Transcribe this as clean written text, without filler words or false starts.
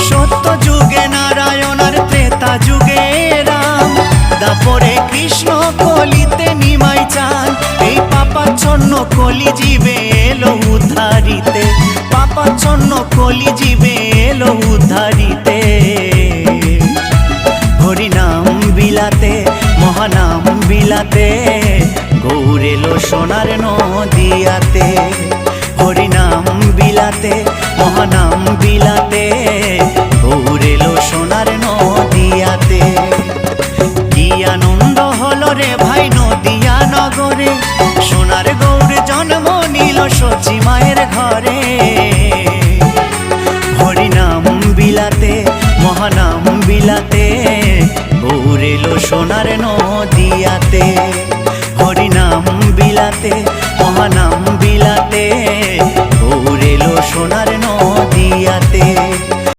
সত্য যুগে নারায়ণ আর ত্রেতা যুগে রাম, দাপরে কৃষ্ণ কলিতে নিমাই চান। এই পাপাচ্ছন্ন কলি জীবে এলো উদ্ধারিতে, পাপাচ্ছন্ন কলি জীবে এলো উদ্ধারিতে। হরিনাম বিলাতে মহানাম বিলাতে, গৌর এলো সোনার নদিয়াতে। হরিনাম বিলাতে মহানাম বিলাতে, গৌর এলো সোনার নদিয়াতে। কি আনন্দ হলো রে ভাই নদিয়া নগরে, সোনার গৌর জন্ম নিল সচি মায়ের ঘরে। হরিনাম বিলাতে মহানাম বিলাতে, গৌর এলো সোনার নদিয়াতে।